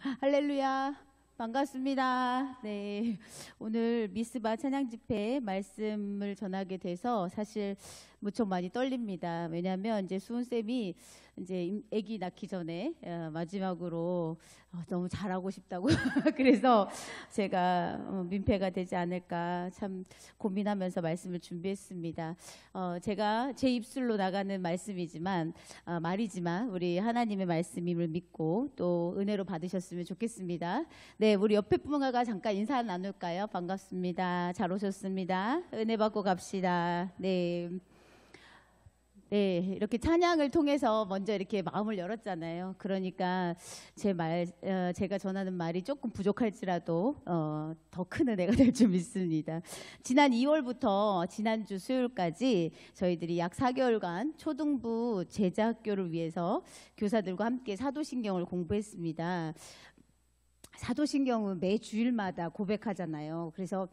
할렐루야. 반갑습니다. 네. 오늘 미스바 찬양 집회 말씀을 전하게 돼서 사실 무척 많이 떨립니다. 왜냐하면 이제 수은쌤이 이제 아기 낳기 전에 마지막으로 너무 잘하고 싶다고 그래서 제가 민폐가 되지 않을까 참 고민하면서 말씀을 준비했습니다. 제가 제 입술로 나가는 말씀이지만 말이지만 우리 하나님의 말씀임을 믿고 또 은혜로 받으셨으면 좋겠습니다. 네, 우리 옆에 분과가 잠깐 인사 나눌까요? 반갑습니다. 잘 오셨습니다. 은혜 받고 갑시다. 네. 네, 이렇게 찬양을 통해서 먼저 이렇게 마음을 열었잖아요. 그러니까 제가 전하는 말이 조금 부족할지라도 더 큰 은혜가 될 줄 믿습니다. 지난 2월부터 지난주 수요일까지 저희들이 약 4개월간 초등부 제자학교를 위해서 교사들과 함께 사도신경을 공부했습니다. 사도신경은 매 주일마다 고백하잖아요. 그래서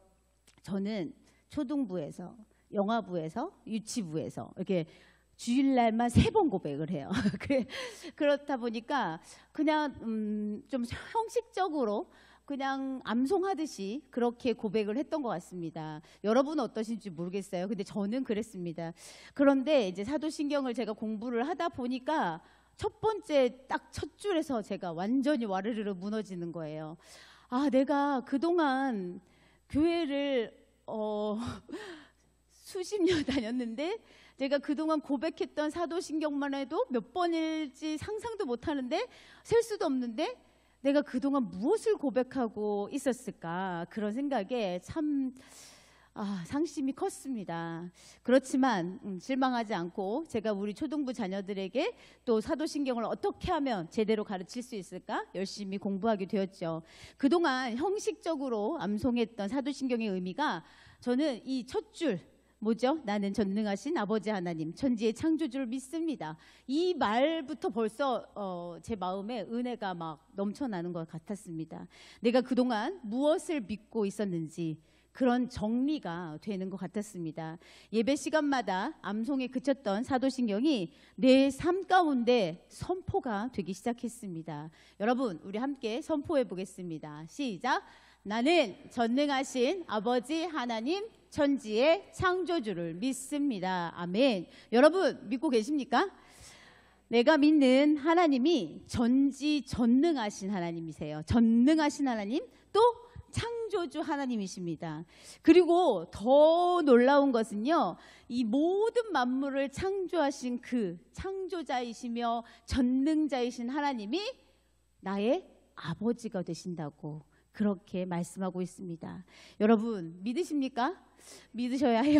저는 초등부에서, 영아부에서, 유치부에서 이렇게 주일날만 3번 고백을 해요. 그렇다 보니까 그냥 좀 형식적으로 그냥 암송하듯이 그렇게 고백을 했던 것 같습니다. 여러분은 어떠신지 모르겠어요. 근데 저는 그랬습니다. 그런데 이제 사도신경을 제가 공부를 하다 보니까 첫 번째 딱 첫 줄에서 제가 완전히 와르르르 무너지는 거예요. 아, 내가 그동안 교회를 수십 년 다녔는데 제가 그동안 고백했던 사도신경만 해도 몇 번일지 상상도 못하는데 셀 수도 없는데 내가 그동안 무엇을 고백하고 있었을까 그런 생각에 참 상심이 컸습니다. 그렇지만 실망하지 않고 제가 우리 초등부 자녀들에게 또 사도신경을 어떻게 하면 제대로 가르칠 수 있을까 열심히 공부하게 되었죠. 그동안 형식적으로 암송했던 사도신경의 의미가 저는 이 첫 줄 뭐죠? 나는 전능하신 아버지 하나님 천지의 창조주를 믿습니다. 이 말부터 벌써 제 마음에 은혜가 막 넘쳐나는 것 같았습니다. 내가 그동안 무엇을 믿고 있었는지 그런 정리가 되는 것 같았습니다. 예배 시간마다 암송에 그쳤던 사도신경이 내 삶 가운데 선포가 되기 시작했습니다. 여러분, 우리 함께 선포해 보겠습니다. 시작! 나는 전능하신 아버지 하나님 천지의 창조주를 믿습니다. 아멘. 여러분 믿고 계십니까? 내가 믿는 하나님이 전지전능하신 하나님이세요. 전능하신 하나님 또 창조주 하나님이십니다. 그리고 더 놀라운 것은요, 이 모든 만물을 창조하신 그 창조자이시며 전능자이신 하나님이 나의 아버지가 되신다고 그렇게 말씀하고 있습니다. 여러분 믿으십니까? 믿으셔야 해요.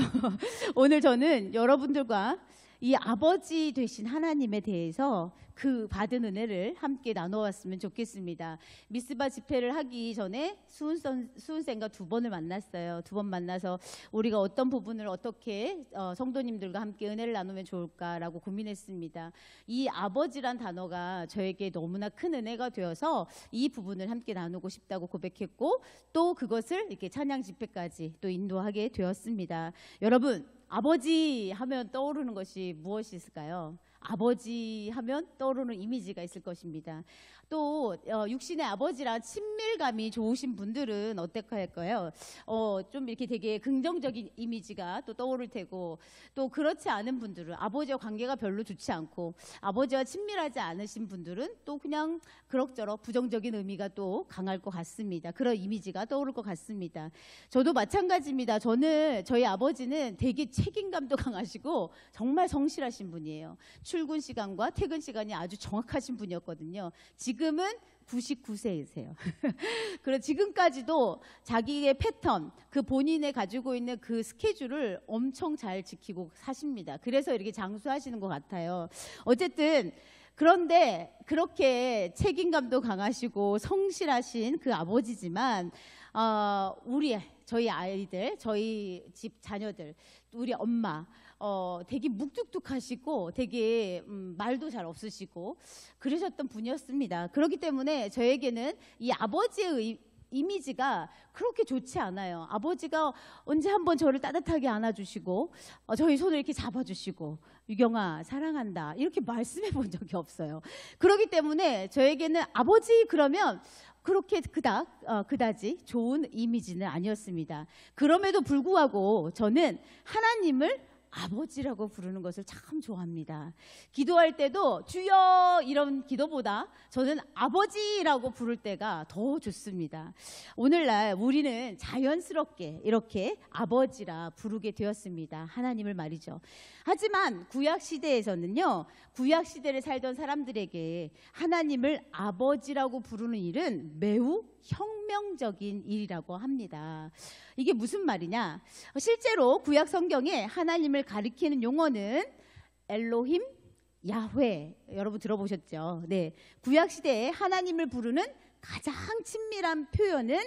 오늘 저는 여러분들과 이 아버지 되신 하나님에 대해서 그 받은 은혜를 함께 나눠왔으면 좋겠습니다. 미스바 집회를 하기 전에 수은쌤과 2번을 만났어요. 2번 만나서 우리가 어떤 부분을 어떻게 성도님들과 함께 은혜를 나누면 좋을까라고 고민했습니다. 이 아버지란 단어가 저에게 너무나 큰 은혜가 되어서 이 부분을 함께 나누고 싶다고 고백했고 또 그것을 이렇게 찬양 집회까지 또 인도하게 되었습니다. 여러분, 아버지 하면 떠오르는 것이 무엇이 있을까요? 아버지 하면 떠오르는 이미지가 있을 것입니다. 또 육신의 아버지랑 친밀감이 좋으신 분들은 어떨까요? 좀 이렇게 되게 긍정적인 이미지가 또 떠오를 테고 또 그렇지 않은 분들은 아버지와 관계가 별로 좋지 않고 아버지와 친밀하지 않으신 분들은 또 그냥 그럭저럭 부정적인 의미가 또 강할 것 같습니다. 그런 이미지가 떠오를 것 같습니다. 저도 마찬가지입니다. 저희 아버지는 되게 책임감도 강하시고 정말 성실하신 분이에요. 출근 시간과 퇴근 시간이 아주 정확하신 분이었거든요. 지금은 99세이세요. 그리고 지금까지도 자기의 패턴, 그 본인의 가지고 있는 그 스케줄을 엄청 잘 지키고 사십니다. 그래서 이렇게 장수하시는 것 같아요. 어쨌든 그런데 그렇게 책임감도 강하시고 성실하신 그 아버지지만 저희 아이들, 저희 집 자녀들, 우리 엄마 되게 묵뚝뚝하시고 되게 말도 잘 없으시고 그러셨던 분이었습니다. 그렇기 때문에 저에게는 이 아버지의 이미지가 그렇게 좋지 않아요. 아버지가 언제 한번 저를 따뜻하게 안아주시고 저희 손을 이렇게 잡아주시고 유경아 사랑한다 이렇게 말씀해 본 적이 없어요. 그렇기 때문에 저에게는 아버지 그러면 그렇게 그다지 좋은 이미지는 아니었습니다. 그럼에도 불구하고 저는 하나님을 아버지라고 부르는 것을 참 좋아합니다. 기도할 때도 주여 이런 기도보다 저는 아버지라고 부를 때가 더 좋습니다. 오늘날 우리는 자연스럽게 이렇게 아버지라 부르게 되었습니다. 하나님을 말이죠. 하지만 구약시대에서는요, 구약시대를 살던 사람들에게 하나님을 아버지라고 부르는 일은 매우 혁명적인 일이라고 합니다. 이게 무슨 말이냐? 실제로 구약 성경에 하나님을 가리키는 용어는 엘로힘, 야훼, 여러분 들어보셨죠? 네, 구약 시대에 하나님을 부르는 가장 친밀한 표현은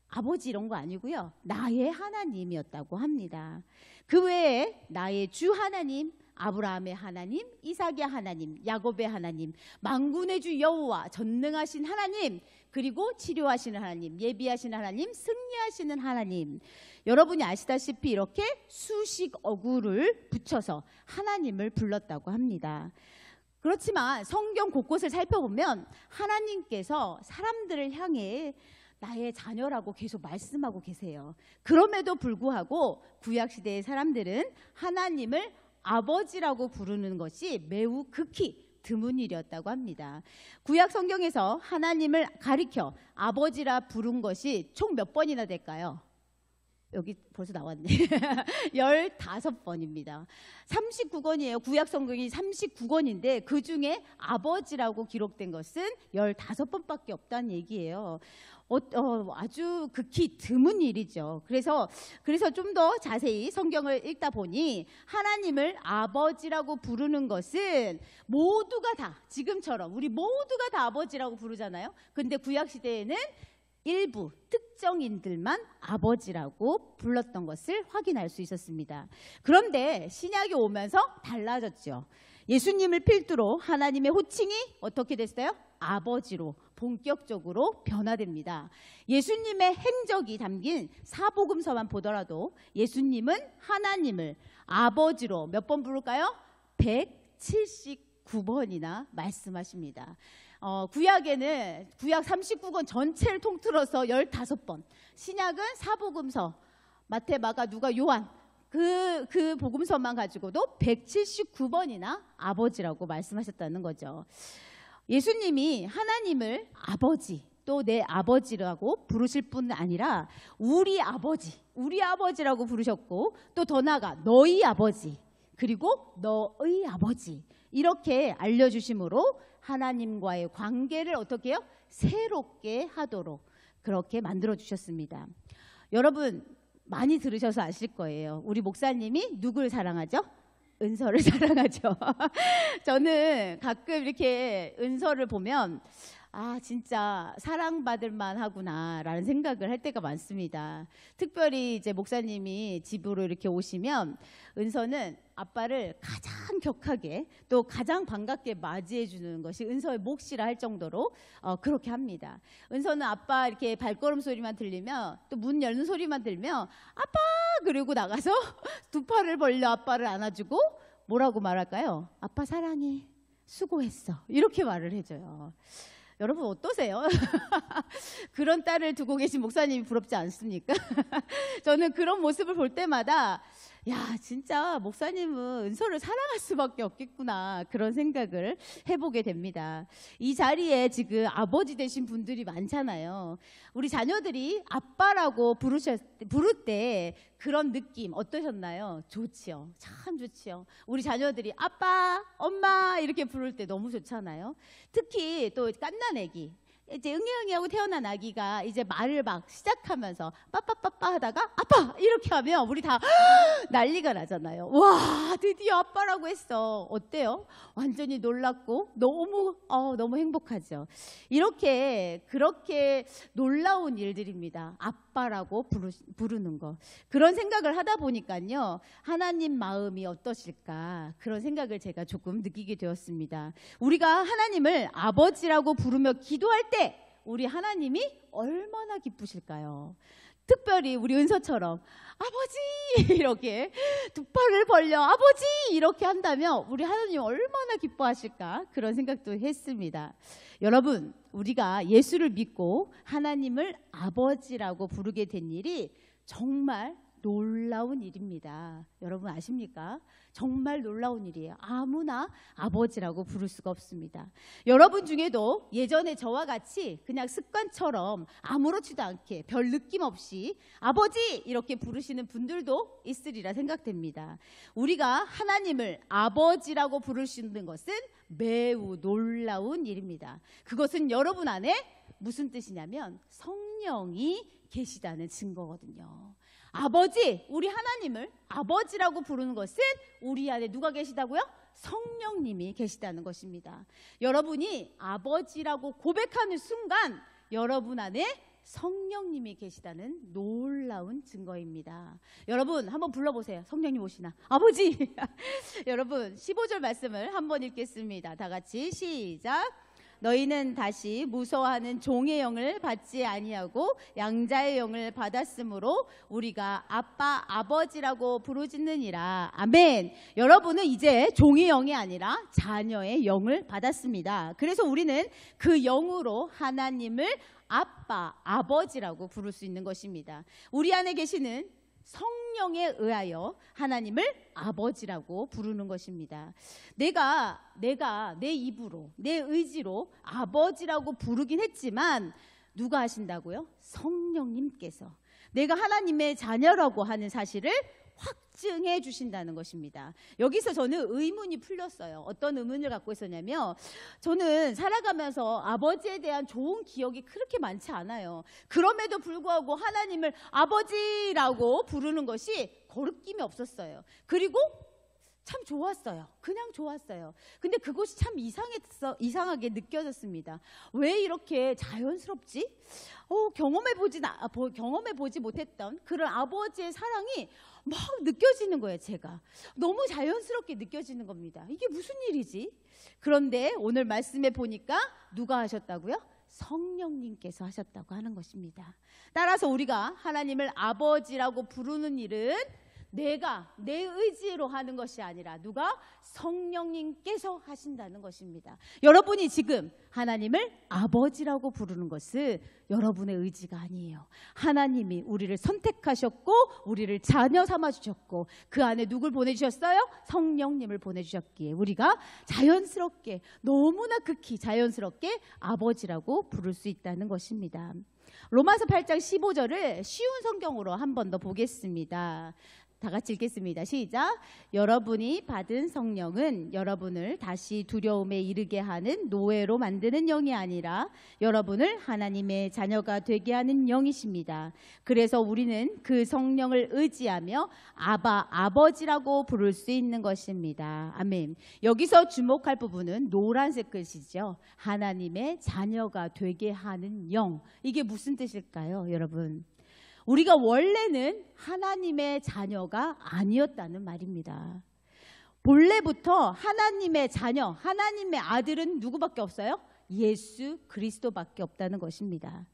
아버지 이런 거 아니고요, 나의 하나님이었다고 합니다. 그 외에 나의 주 하나님, 아브라함의 하나님, 이삭의 하나님, 야곱의 하나님, 만군의 주 여호와, 전능하신 하나님, 그리고 치료하시는 하나님, 예비하시는 하나님, 승리하시는 하나님. 여러분이 아시다시피 이렇게 수식 어구를 붙여서 하나님을 불렀다고 합니다. 그렇지만 성경 곳곳을 살펴보면 하나님께서 사람들을 향해 나의 자녀라고 계속 말씀하고 계세요. 그럼에도 불구하고 구약시대의 사람들은 하나님을 아버지라고 부르는 것이 매우 극히 드문 일이었다고 합니다. 구약 성경에서 하나님을 가리켜 아버지라 부른 것이 총 몇 번이나 될까요? 여기 벌써 나왔네. 15번입니다. 39권이에요. 구약 성경이 39권인데 그 중에 아버지라고 기록된 것은 15번밖에 없다는 얘기예요. 아주 극히 드문 일이죠. 그래서 좀 더 자세히 성경을 읽다 보니 하나님을 아버지라고 부르는 것은 모두가 다, 지금처럼 우리 모두가 다 아버지라고 부르잖아요. 근데 구약시대에는 일부 특정인들만 아버지라고 불렀던 것을 확인할 수 있었습니다. 그런데 신약이 오면서 달라졌죠. 예수님을 필두로 하나님의 호칭이 어떻게 됐어요? 아버지로 본격적으로 변화됩니다. 예수님의 행적이 담긴 사복음서만 보더라도 예수님은 하나님을 아버지로 몇 번 부를까요? 179번이나 말씀하십니다. 구약에는 구약 39권 전체를 통틀어서 15번, 신약은 사복음서 마태, 마가, 누가, 요한 그 복음서만 가지고도 179번이나 아버지라고 말씀하셨다는 거죠. 예수님이 하나님을 아버지, 또 내 아버지라고 부르실 뿐 아니라 우리 아버지라고 부르셨고, 또 더 나아가 너희 아버지, 그리고 너의 아버지, 이렇게 알려주심으로 하나님과의 관계를 어떻게 해요? 새롭게 하도록 그렇게 만들어 주셨습니다. 여러분 많이 들으셔서 아실 거예요. 우리 목사님이 누굴 사랑하죠? 은서를 사랑하죠. 저는 가끔 이렇게 은서를 보면 진짜 사랑받을 만하구나라는 생각을 할 때가 많습니다. 특별히 이제 목사님이 집으로 이렇게 오시면 은서는 아빠를 가장 격하게 또 가장 반갑게 맞이해 주는 것이 은서의 몫이라 할 정도로 그렇게 합니다. 은서는 아빠 이렇게 발걸음 소리만 들리면, 또 문 열는 소리만 들면 아빠! 그리고 나가서 두 팔을 벌려 아빠를 안아주고 뭐라고 말할까요? 아빠 사랑해, 수고했어, 이렇게 말을 해줘요. 여러분 어떠세요? 그런 딸을 두고 계신 목사님이 부럽지 않습니까? 저는 그런 모습을 볼 때마다 진짜 목사님은 은서를 사랑할 수밖에 없겠구나, 그런 생각을 해보게 됩니다. 이 자리에 지금 아버지 되신 분들이 많잖아요. 우리 자녀들이 아빠라고 부를 때 그런 느낌 어떠셨나요? 좋지요. 참 좋지요. 우리 자녀들이 아빠, 엄마 이렇게 부를 때 너무 좋잖아요. 특히 또 갓난 애기, 이제 응애응애하고 태어난 아기가 이제 말을 막 시작하면서 빠빠빠빠 하다가 아빠 이렇게 하면 우리 다 난리가 나잖아요. 와, 드디어 아빠라고 했어. 어때요? 완전히 놀랍고 너무 행복하죠. 그렇게 놀라운 일들입니다. 아빠라고 부르는 거. 그런 생각을 하다 보니까요, 하나님 마음이 어떠실까, 그런 생각을 제가 조금 느끼게 되었습니다. 우리가 하나님을 아버지라고 부르며 기도할 때 우리 하나님이 얼마나 기쁘실까요? 특별히 우리 은서처럼 아버지 이렇게 두 팔을 벌려 아버지 이렇게 한다면 우리 하나님 얼마나 기뻐하실까 그런 생각도 했습니다. 여러분, 우리가 예수를 믿고 하나님을 아버지라고 부르게 된 일이 정말 놀라운 일입니다. 여러분 아십니까? 정말 놀라운 일이에요. 아무나 아버지라고 부를 수가 없습니다. 여러분 중에도 예전에 저와 같이 그냥 습관처럼 아무렇지도 않게 별 느낌 없이 아버지 이렇게 부르시는 분들도 있으리라 생각됩니다. 우리가 하나님을 아버지라고 부를 수 있는 것은 매우 놀라운 일입니다. 그것은 여러분 안에 무슨 뜻이냐면 성령이 계시다는 증거거든요. 아버지, 우리 하나님을 아버지라고 부르는 것은 우리 안에 누가 계시다고요? 성령님이 계시다는 것입니다. 여러분이 아버지라고 고백하는 순간 여러분 안에 성령님이 계시다는 놀라운 증거입니다. 여러분 한번 불러보세요. 성령님 오시나? 아버지! 여러분 15절 말씀을 한번 읽겠습니다. 다 같이 시작! 너희는 다시 무서워하는 종의 영을 받지 아니하고 양자의 영을 받았으므로 우리가 아빠 아버지라고 부르짖느니라. 아멘. 여러분은 이제 종의 영이 아니라 자녀의 영을 받았습니다. 그래서 우리는 그 영으로 하나님을 아빠 아버지라고 부를 수 있는 것입니다. 우리 안에 계시는 성령에 의하여 하나님을 아버지라고 부르는 것입니다. 내가 내 입으로 내 의지로 아버지라고 부르긴 했지만 누가 하신다고요? 성령님께서 내가 하나님의 자녀라고 하는 사실을 확증해 주신다는 것입니다. 여기서 저는 의문이 풀렸어요. 어떤 의문을 갖고 있었냐면 저는 살아가면서 아버지에 대한 좋은 기억이 그렇게 많지 않아요. 그럼에도 불구하고 하나님을 아버지라고 부르는 것이 거리낌이 없었어요. 그리고 참 좋았어요. 그냥 좋았어요. 근데 그것이 참 이상하게 느껴졌습니다. 왜 이렇게 자연스럽지? 경험해보지 못했던 그런 아버지의 사랑이 막 느껴지는 거예요. 제가 너무 자연스럽게 느껴지는 겁니다. 이게 무슨 일이지? 그런데 오늘 말씀에 보니까 누가 하셨다고요? 성령님께서 하셨다고 하는 것입니다. 따라서 우리가 하나님을 아버지라고 부르는 일은 내가 내 의지로 하는 것이 아니라 누가? 성령님께서 하신다는 것입니다. 여러분이 지금 하나님을 아버지라고 부르는 것은 여러분의 의지가 아니에요. 하나님이 우리를 선택하셨고 우리를 자녀 삼아주셨고 그 안에 누굴 보내주셨어요? 성령님을 보내주셨기에 우리가 자연스럽게 너무나 극히 자연스럽게 아버지라고 부를 수 있다는 것입니다. 로마서 8장 15절을 쉬운 성경으로 한 번 더 보겠습니다. 다 같이 읽겠습니다. 시작. 여러분이 받은 성령은 여러분을 다시 두려움에 이르게 하는 노예로 만드는 영이 아니라 여러분을 하나님의 자녀가 되게 하는 영이십니다. 그래서 우리는 그 성령을 의지하며 아바, 아버지라고 부를 수 있는 것입니다. 아멘. 여기서 주목할 부분은 노란색 글씨죠. 하나님의 자녀가 되게 하는 영. 이게 무슨 뜻일까요, 여러분? 우리가 원래는 하나님의 자녀가 아니었다는 말입니다. 본래부터 하나님의 자녀, 하나님의 아들은 누구밖에 없어요? 예수 그리스도밖에 없다는 것입니다.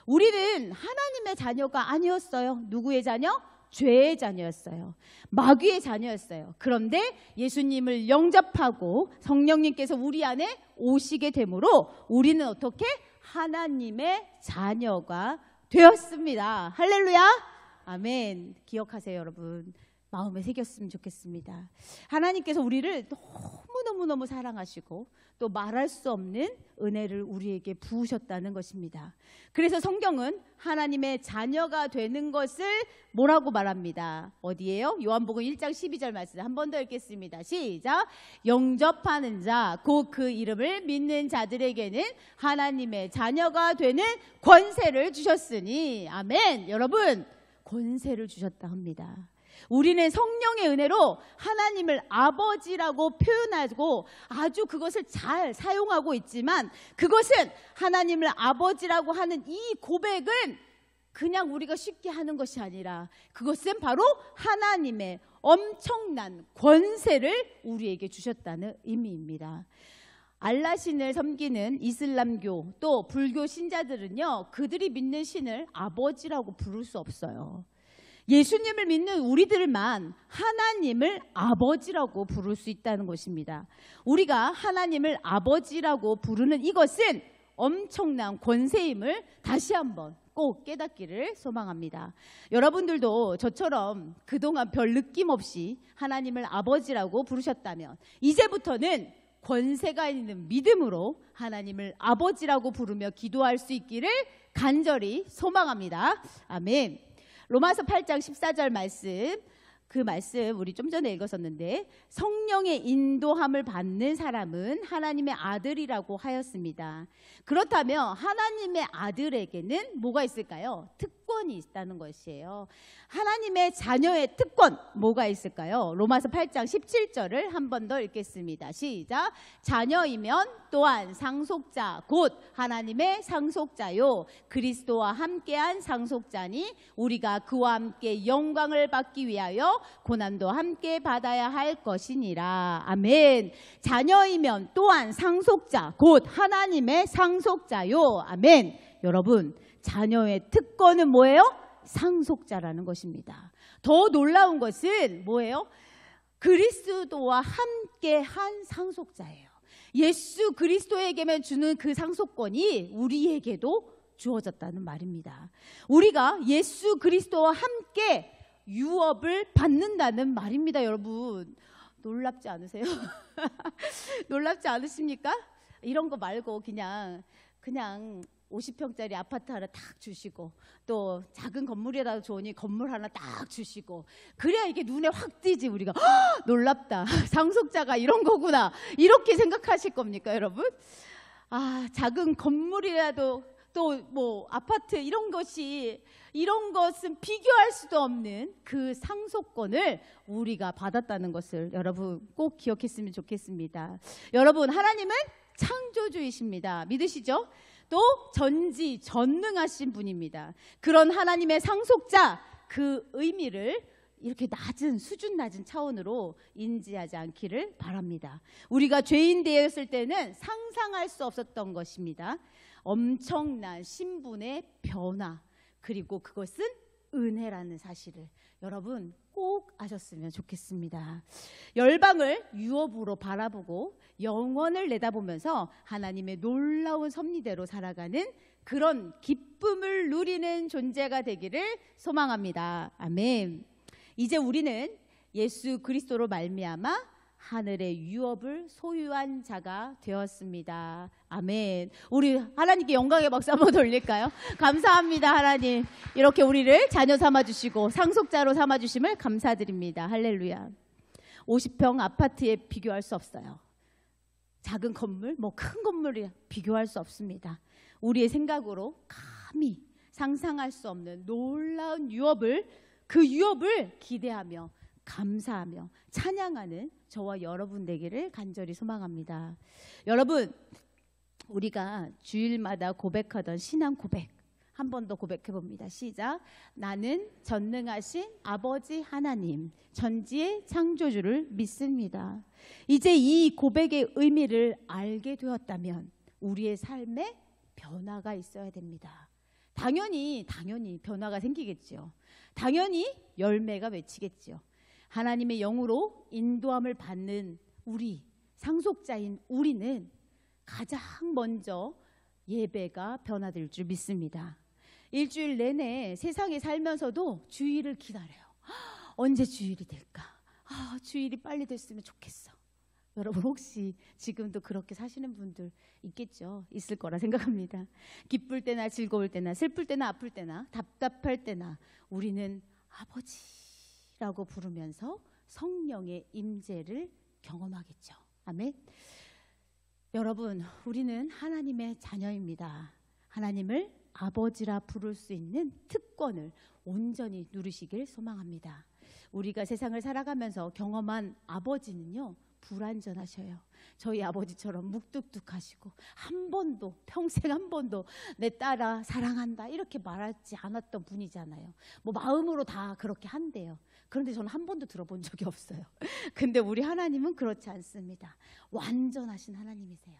우리는 하나님의 자녀가 아니었어요. 누구의 자녀? 죄의 자녀였어요. 마귀의 자녀였어요. 그런데 예수님을 영접하고 성령님께서 우리 안에 오시게 되므로 우리는 어떻게? 하나님의 자녀가 되었습니다. 할렐루야. 아멘. 기억하세요, 여러분. 마음에 새겼으면 좋겠습니다. 하나님께서 우리를 너무너무 사랑하시고 또 말할 수 없는 은혜를 우리에게 부으셨다는 것입니다. 그래서 성경은 하나님의 자녀가 되는 것을 뭐라고 말합니다. 어디예요? 요한복음 1장 12절 말씀 한 번 더 읽겠습니다. 시작. 영접하는 자, 곧 그 이름을 믿는 자들에게는 하나님의 자녀가 되는 권세를 주셨으니. 아멘. 여러분, 권세를 주셨다 합니다. 우리는 성령의 은혜로 하나님을 아버지라고 표현하고 아주 그것을 잘 사용하고 있지만 그것은 하나님을 아버지라고 하는 이 고백은 그냥 우리가 쉽게 하는 것이 아니라 그것은 바로 하나님의 엄청난 권세를 우리에게 주셨다는 의미입니다. 알라 신을 섬기는 이슬람교 또 불교 신자들은요, 그들이 믿는 신을 아버지라고 부를 수 없어요. 예수님을 믿는 우리들만 하나님을 아버지라고 부를 수 있다는 것입니다. 우리가 하나님을 아버지라고 부르는 이것은 엄청난 권세임을 다시 한번 꼭 깨닫기를 소망합니다. 여러분들도 저처럼 그동안 별 느낌 없이 하나님을 아버지라고 부르셨다면 이제부터는 권세가 있는 믿음으로 하나님을 아버지라고 부르며 기도할 수 있기를 간절히 소망합니다. 아멘. 로마서 8장 14절 말씀, 그 말씀 우리 좀 전에 읽었었는데, 성령의 인도함을 받는 사람은 하나님의 아들이라고 하였습니다. 그렇다면 하나님의 아들에게는 뭐가 있을까요? 특권이 있다는 것이에요. 하나님의 자녀의 특권 뭐가 있을까요? 로마서 8장 17절을 한 번 더 읽겠습니다. 시작. 자녀이면 또한 상속자 곧 하나님의 상속자요 그리스도와 함께한 상속자니 우리가 그와 함께 영광을 받기 위하여 고난도 함께 받아야 할 것이니라. 아멘. 자녀이면 또한 상속자 곧 하나님의 상속자요. 아멘. 여러분, 자녀의 특권은 뭐예요? 상속자라는 것입니다. 더 놀라운 것은 뭐예요? 그리스도와 함께한 상속자예요. 예수 그리스도에게만 주는 그 상속권이 우리에게도 주어졌다는 말입니다. 우리가 예수 그리스도와 함께 유업을 받는다는 말입니다. 여러분, 놀랍지 않으세요? 놀랍지 않으십니까? 이런 거 말고 그냥 50평짜리 아파트 하나 딱 주시고 또 작은 건물이라도 좋으니 건물 하나 딱 주시고 그래야 이게 눈에 확 띄지. 우리가 놀랍다, 상속자가 이런 거구나, 이렇게 생각하실 겁니까 여러분? 작은 건물이라도 또 뭐 아파트 이런 것은 비교할 수도 없는 그 상속권을 우리가 받았다는 것을 여러분 꼭 기억했으면 좋겠습니다. 여러분, 하나님은 창조주이십니다. 믿으시죠? 또 전지전능하신 분입니다. 그런 하나님의 상속자, 그 의미를 이렇게 수준 낮은 차원으로 인지하지 않기를 바랍니다. 우리가 죄인 되었을 때는 상상할 수 없었던 것입니다. 엄청난 신분의 변화, 그리고 그것은 은혜라는 사실을 여러분 꼭 아셨으면 좋겠습니다. 열방을 유업으로 바라보고 영원을 내다보면서 하나님의 놀라운 섭리대로 살아가는 그런 기쁨을 누리는 존재가 되기를 소망합니다. 아멘. 이제 우리는 예수 그리스도로 말미암아 하늘의 유업을 소유한 자가 되었습니다. 아멘. 우리 하나님께 영광의 박수 한번 돌릴까요? 감사합니다. 하나님, 이렇게 우리를 자녀 삼아주시고 상속자로 삼아주심을 감사드립니다. 할렐루야. 50평 아파트에 비교할 수 없어요. 작은 건물, 큰 건물이 비교할 수 없습니다. 우리의 생각으로 감히 상상할 수 없는 놀라운 유업을, 그 유업을 기대하며 감사하며 찬양하는 저와 여러분 되기를 간절히 소망합니다. 여러분, 우리가 주일마다 고백하던 신앙 고백 한 번 더 고백해 봅니다. 시작. 나는 전능하신 아버지 하나님, 전지의 창조주를 믿습니다. 이제 이 고백의 의미를 알게 되었다면 우리의 삶에 변화가 있어야 됩니다. 당연히 변화가 생기겠죠. 당연히 열매가 맺히겠죠. 하나님의 영으로 인도함을 받는 우리, 상속자인 우리는 가장 먼저 예배가 변화될 줄 믿습니다. 일주일 내내 세상에 살면서도 주일을 기다려요. 언제 주일이 될까? 주일이 빨리 됐으면 좋겠어. 여러분, 혹시 지금도 그렇게 사시는 분들 있겠죠? 있을 거라 생각합니다. 기쁠 때나 즐거울 때나 슬플 때나 아플 때나 답답할 때나 우리는 아버지라고 부르면서 성령의 임재를 경험하겠죠. 아멘. 여러분, 우리는 하나님의 자녀입니다. 하나님을 아버지라 부를 수 있는 특권을 온전히 누리시길 소망합니다. 우리가 세상을 살아가면서 경험한 아버지는요, 불완전하셔요. 저희 아버지처럼 묵뚝뚝하시고 평생 한 번도 내 딸아 사랑한다 이렇게 말하지 않았던 분이잖아요. 마음으로 다 그렇게 한대요. 그런데 저는 한 번도 들어본 적이 없어요. 근데 우리 하나님은 그렇지 않습니다. 완전하신 하나님이세요.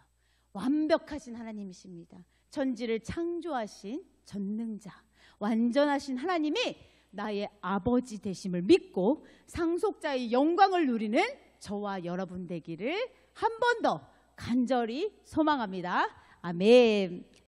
완벽하신 하나님이십니다. 천지를 창조하신 전능자, 완전하신 하나님이 나의 아버지 되심을 믿고 상속자의 영광을 누리는 저와 여러분 되기를 한 번 더 간절히 소망합니다. 아멘.